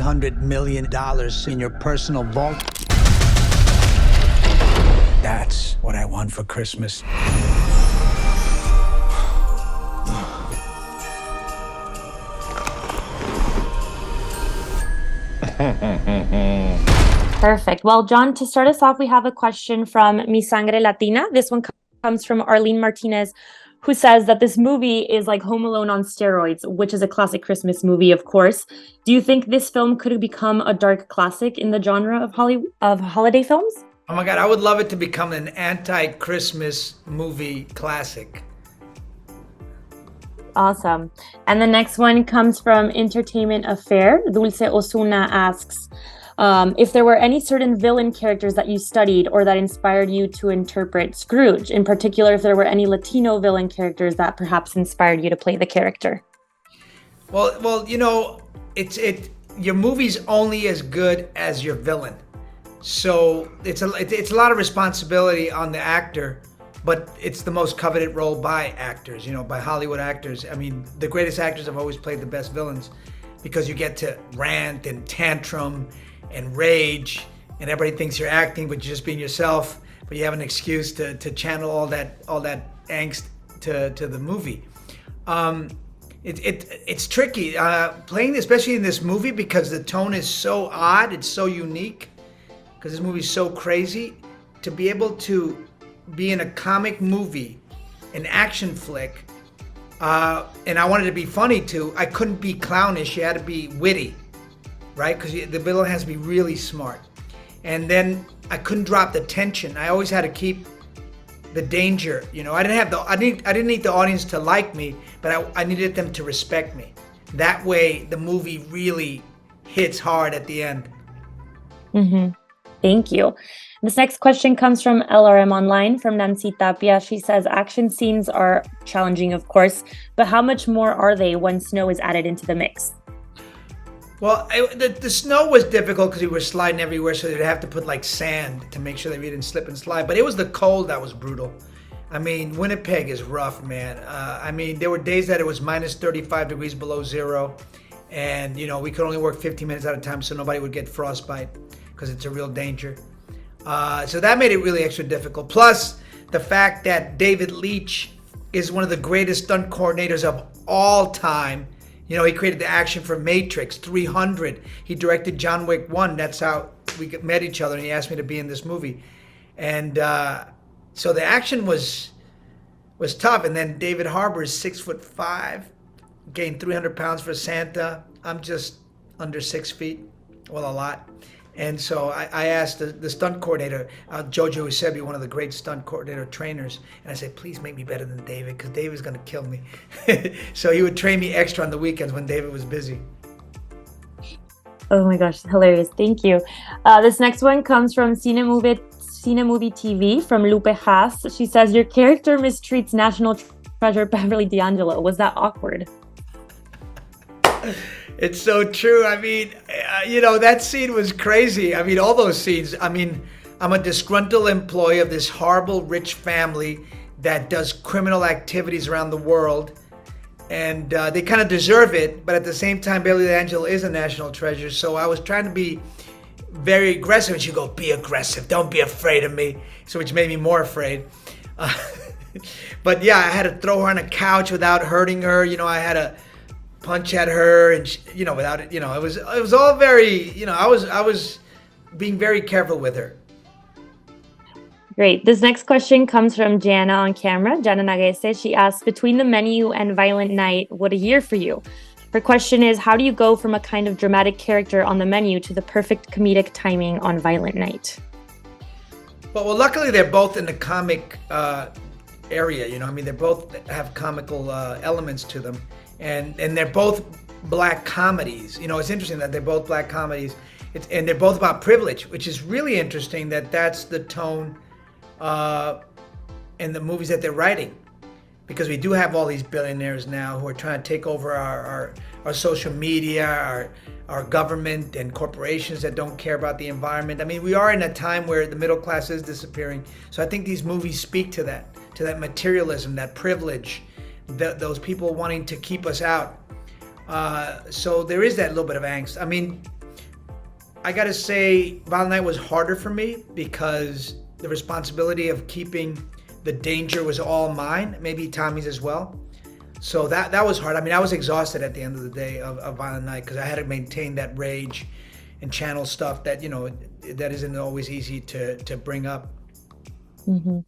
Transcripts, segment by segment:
$300 million in your personal vault. That's what I want for Christmas. Perfect. Well, John, to start us off, we have a question from Mi Sangre Latina. This one comes from Arlene Martinez, who says that this movie is like Home Alone on steroids, which is a classic Christmas movie, of course. Do you think this film could become a dark classic in the genre of holiday films? Oh my God, I would love it to become an anti-Christmas movie classic. Awesome. And the next one comes from Entertainment Affair. Dulce Osuna asks, if there were any certain villain characters that you studied or that inspired you to interpret Scrooge, in particular, if there were any Latino villain characters that perhaps inspired you to play the character. Well, you know, your movie's only as good as your villain. So it's a lot of responsibility on the actor, but it's the most coveted role by actors, by Hollywood actors. I mean, the greatest actors have always played the best villains because you get to rant and tantrum and rage, and everybody thinks you're acting, but you're just being yourself. But you have an excuse to channel all that angst to the movie. It's tricky playing, especially in this movie, because the tone is so odd. It's so unique because this movie's so crazy. To be able to be in a comic movie, an action flick, and I wanted to be funny too. I couldn't be clownish. You had to be witty, right? Because the villain has to be really smart. And then I couldn't drop the tension. I always had to keep the danger. I didn't need the audience to like me, but I needed them to respect me. That way, the movie really hits hard at the end. Mm-hmm. Thank you. This next question comes from LRM Online, from Nancy Tapia. She says, action scenes are challenging, of course, but how much more are they when snow is added into the mix? Well, the snow was difficult because we were sliding everywhere, so they'd have to put like sand to make sure that we didn't slip and slide. But it was the cold that was brutal. I mean, Winnipeg is rough, man. I mean, there were days that it was minus 35 degrees below zero. And, we could only work 15 minutes at a time so nobody would get frostbite because it's a real danger. So that made it really extra difficult. Plus, the fact that David Leitch is one of the greatest stunt coordinators of all time. He created the action for Matrix, 300. He directed John Wick 1. That's how we met each other, and he asked me to be in this movie. And so the action was tough. And then David Harbour is 6'5", gained 300 pounds for Santa. I'm just under 6 feet, well, a lot. And so I asked the stunt coordinator, Jojo Usebi, one of the great stunt coordinator trainers, and I said, please make me better than David, because David's going to kill me. So he would train me extra on the weekends when David was busy. Oh my gosh, hilarious. Thank you. This next one comes from Cine Movie TV, from Lupe Haas. She says, your character mistreats National Treasure Beverly D'Angelo. Was that awkward? It's so true. I mean, that scene was crazy. I mean, all those scenes. I mean, I'm a disgruntled employee of this horrible rich family that does criminal activities around the world. And they kind of deserve it. But at the same time, Beverly D'Angelo is a national treasure. So I was trying to be very aggressive. And she'd go, be aggressive. Don't be afraid of me. So which made me more afraid. But yeah, I had to throw her on a couch without hurting her. I had to punch at her, and without it, it was all very, I was being very careful with her. Great. This next question comes from Jana on camera. Jana Nagese. She asks, between The Menu and Violent Night, what a year for you. Her question is, how do you go from a kind of dramatic character on The Menu to the perfect comedic timing on Violent Night? Well, luckily they're both in the comic area. I mean, they both have comical elements to them. And they're both black comedies. It's interesting that they're both black comedies. And they're both about privilege, which is really interesting that's the tone in the movies that they're writing. Because we do have all these billionaires now who are trying to take over our social media, our government, and corporations that don't care about the environment. I mean, we are in a time where the middle class is disappearing. So I think these movies speak to that materialism, that privilege, those people wanting to keep us out. So there is that little bit of angst. I mean, I gotta say, Violent Night was harder for me because the responsibility of keeping the danger was all mine, maybe Tommy's as well. So that was hard. I mean, I was exhausted at the end of the day of Violent Night because I had to maintain that rage and channel stuff that, that isn't always easy to bring up. Mm-hmm.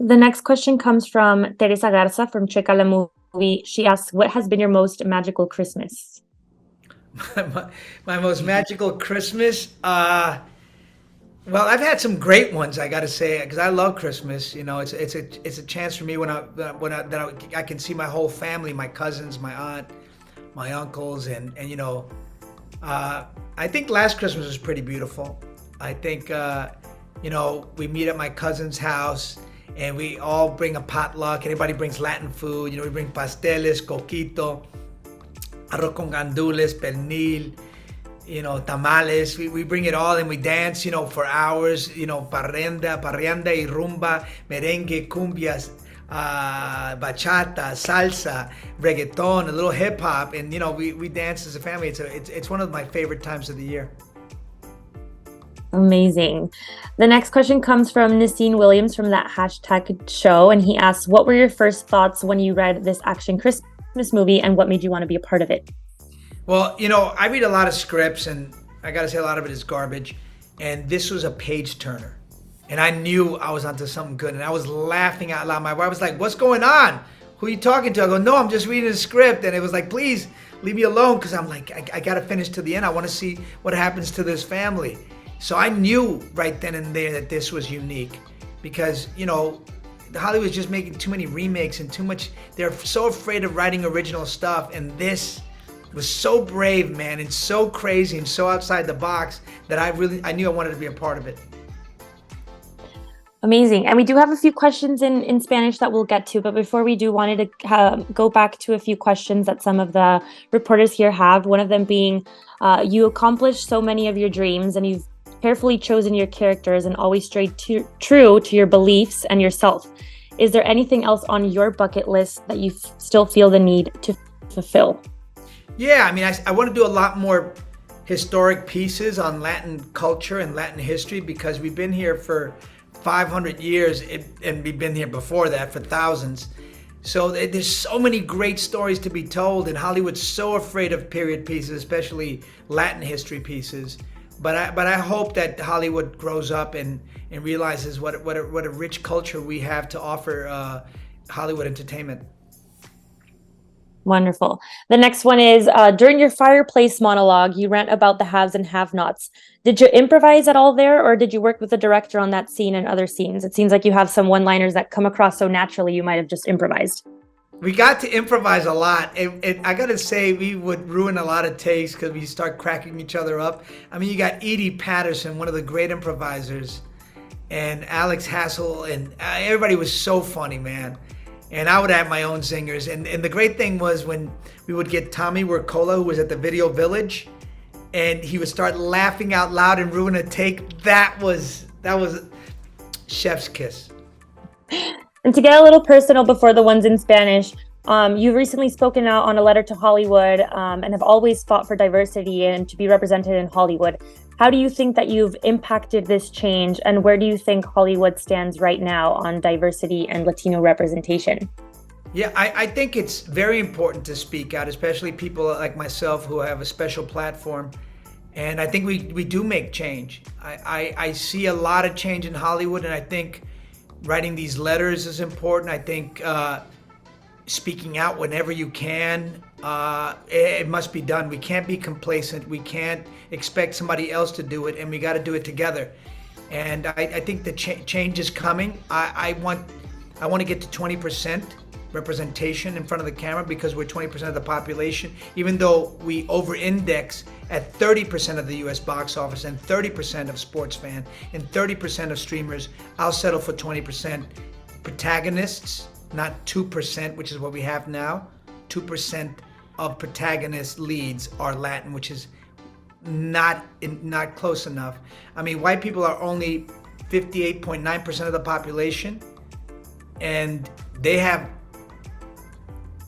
The next question comes from Teresa Garza from Checa la Movie. She asks, what has been your most magical Christmas? My most magical Christmas? Well, I've had some great ones, I gotta say, because I love Christmas. It's a chance for me when I can see my whole family, my cousins, my aunt, my uncles, and I think last Christmas was pretty beautiful. I think we meet at my cousin's house and we all bring a potluck. Everybody brings Latin food. We bring pasteles, coquito, arroz con gandules, pernil, tamales. We bring it all and we dance, for hours, parranda y rumba, merengue, cumbias, bachata, salsa, reggaeton, a little hip hop, and we dance as a family. It's one of my favorite times of the year. Amazing. The next question comes from Nassim Williams from that hashtag show, and he asks, what were your first thoughts when you read this action Christmas movie, and what made you want to be a part of it? Well, I read a lot of scripts, and I gotta say a lot of it is garbage, and this was a page turner. And I knew I was onto something good, and I was laughing out loud. My wife was like, what's going on? Who are you talking to? I go, no, I'm just reading a script. And it was like, please leave me alone, because I'm like, I gotta finish to the end. I wanna see what happens to this family. So I knew right then and there that this was unique, because, Hollywood's just making too many remakes and too much. They're so afraid of writing original stuff, and this was so brave, man, and so crazy and so outside the box that I knew I wanted to be a part of it. Amazing. And we do have a few questions in Spanish that we'll get to, but before we do, wanted to go back to a few questions that some of the reporters here have. One of them being, you accomplished so many of your dreams and you've carefully chosen your characters and always stayed true to your beliefs and yourself. Is there anything else on your bucket list that you still feel the need to fulfill? Yeah, I mean, I want to do a lot more historic pieces on Latin culture and Latin history, because we've been here for 500 years, and we've been here before that for thousands. So there's so many great stories to be told, and Hollywood's so afraid of period pieces, especially Latin history pieces. But I hope that Hollywood grows up and realizes what a rich culture we have to offer Hollywood entertainment. Wonderful. The next one is, during your fireplace monologue, you rant about the haves and have-nots. Did you improvise at all there, or did you work with the director on that scene and other scenes? It seems like you have some one-liners that come across so naturally you might have just improvised. We got to improvise a lot. I gotta say, we would ruin a lot of takes because we start cracking each other up. I mean, you got Edie Patterson, one of the great improvisers, and Alex Hassel, and everybody was so funny, man. And I would have my own singers. And the great thing was when we would get Tommy Wirkola, who was at the Video Village, and he would start laughing out loud and ruin a take. That was chef's kiss. And to get a little personal before the ones in Spanish, you've recently spoken out on a letter to Hollywood and have always fought for diversity and to be represented in Hollywood. How do you think that you've impacted this change, and where do you think Hollywood stands right now on diversity and Latino representation? Yeah, I think it's very important to speak out, especially people like myself who have a special platform. And I think we do make change. I see a lot of change in Hollywood, and I think writing these letters is important. I think speaking out whenever you can, it must be done. We can't be complacent. We can't expect somebody else to do it, and we got to do it together. And I think the change is coming. I want to get to 20% representation in front of the camera, because we're 20% of the population, even though we over-index at 30% of the US box office and 30% of sports fan and 30% of streamers. I'll settle for 20% protagonists, not 2%, which is what we have now. 2% of protagonist leads are Latin, which is not close enough. I mean, white people are only 58.9% of the population, and they have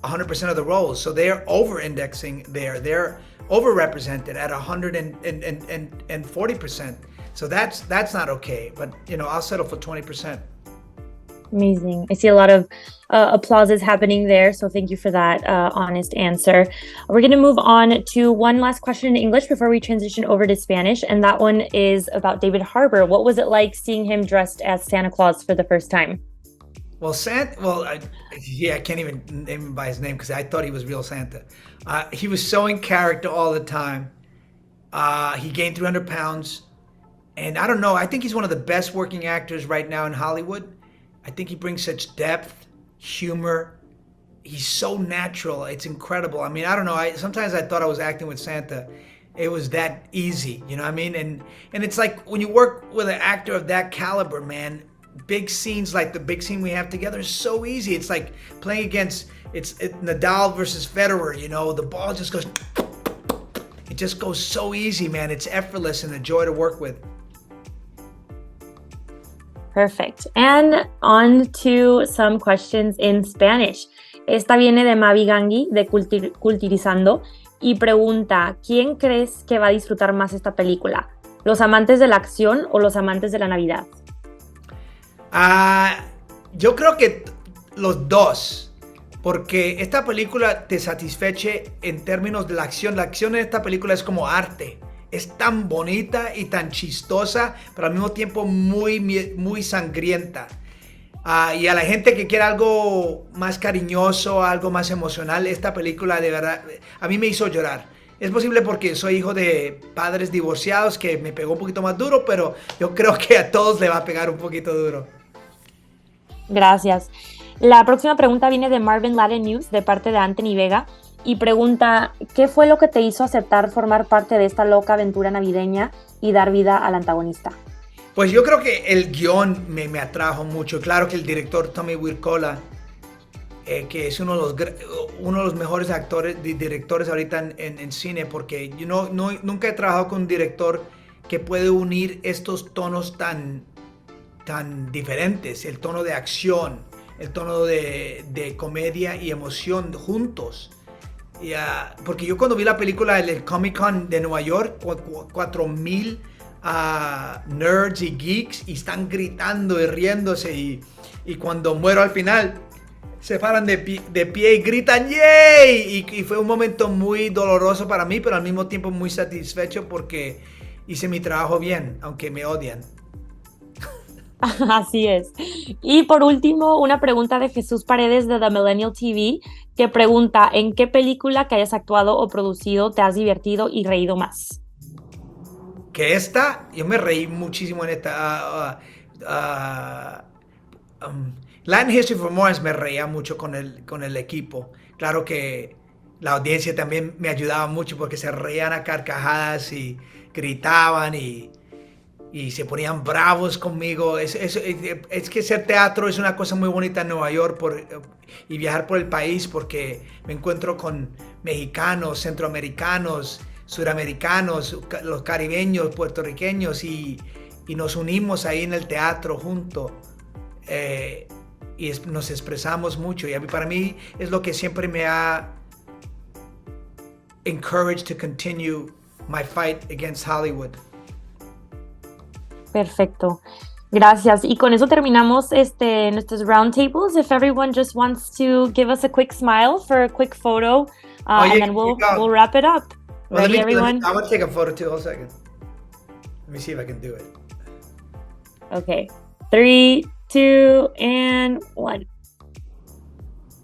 100% of the roles. So they're over-indexing there. They're overrepresented at 140%. So that's not okay. But, I'll settle for 20%. Amazing. I see a lot of applauses happening there. So thank you for that honest answer. We're going to move on to one last question in English before we transition over to Spanish. And that one is about David Harbour. What was it like seeing him dressed as Santa Claus for the first time? Well, I can't even name him by his name because I thought he was real Santa. He was so in character all the time. He gained 300 pounds. And I don't know, I think he's one of the best working actors right now in Hollywood. I think he brings such depth, humor. He's so natural. It's incredible. I mean, I don't know. Sometimes I thought I was acting with Santa. It was that easy, you know what I mean? And it's like when you work with an actor of that caliber, man, big scenes like the big scene we have together is so easy. It's like playing against Nadal versus Federer, the ball just goes, it just goes so easy, man. It's effortless and a joy to work with. Perfect. And on to some questions in Spanish. Esta viene de Mavi Gangui, de Cultirizando, y pregunta, ¿quién crees que va a disfrutar más esta película? ¿Los amantes de la acción o los amantes de la Navidad? Yo creo que los dos, porque esta película te satisface en términos de la acción. La acción en esta película es como arte. Es tan bonita y tan chistosa, pero al mismo tiempo muy, muy sangrienta. Y a la gente que quiere algo más cariñoso, algo más emocional, esta película de verdad a mí me hizo llorar. Es posible porque soy hijo de padres divorciados que me pegó un poquito más duro, pero yo creo que a todos le va a pegar un poquito duro. Gracias. La próxima pregunta viene de Marvin Laden News, de parte de Anthony Vega. Y pregunta, ¿qué fue lo que te hizo aceptar formar parte de esta loca aventura navideña y dar vida al antagonista? Pues yo creo que el guión me atrajo mucho. Claro que el director Tommy Wirkola, que es uno de los mejores directores ahorita en cine, porque yo nunca he trabajado con un director que puede unir estos tonos tan diferentes. El tono de acción, el tono de comedia y emoción juntos. Porque yo cuando vi la película del Comic Con de Nueva York, 4,000 nerds y geeks y están gritando y riéndose y cuando muero al final se paran de pie y gritan ¡yay! Y fue un momento muy doloroso para mí, pero al mismo tiempo muy satisfecho porque hice mi trabajo bien, aunque me odian. Así es. Y por último, una pregunta de Jesús Paredes de The Millennial TV, que pregunta, ¿en qué película que hayas actuado o producido te has divertido y reído más? Yo me reí muchísimo en esta. Latin History for Morons me reía mucho con el equipo. Claro que la audiencia también me ayudaba mucho porque se reían a carcajadas y gritaban y se ponían bravos conmigo. Es que hacer teatro es una cosa muy bonita en Nueva York y viajar por el país porque me encuentro con mexicanos, centroamericanos, suramericanos, los caribeños, puertorriqueños y nos unimos ahí en el teatro juntos y nos expresamos mucho. Y para mí es lo que siempre me ha encouraged to continue my fight against Hollywood. Perfecto. Gracias. Y con eso terminamos nuestros roundtables. If everyone just wants to give us a quick smile for a quick photo, and then we'll wrap it up. Well, Ready, everyone? I want to take a photo too. Hold a second. Let me see if I can do it. Okay. 3, 2, and 1.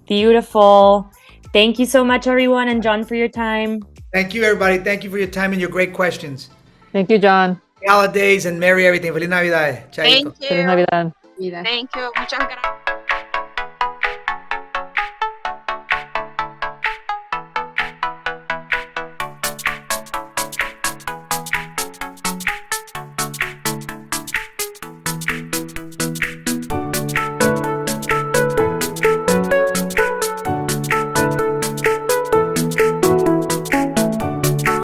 Beautiful. Thank you so much, everyone, and John, for your time. Thank you, everybody. Thank you for your time and your great questions. Thank you, John. Holidays and merry everything. Feliz Navidad. Chaito. Thank you. Feliz Navidad. Thank you. Muchas gracias.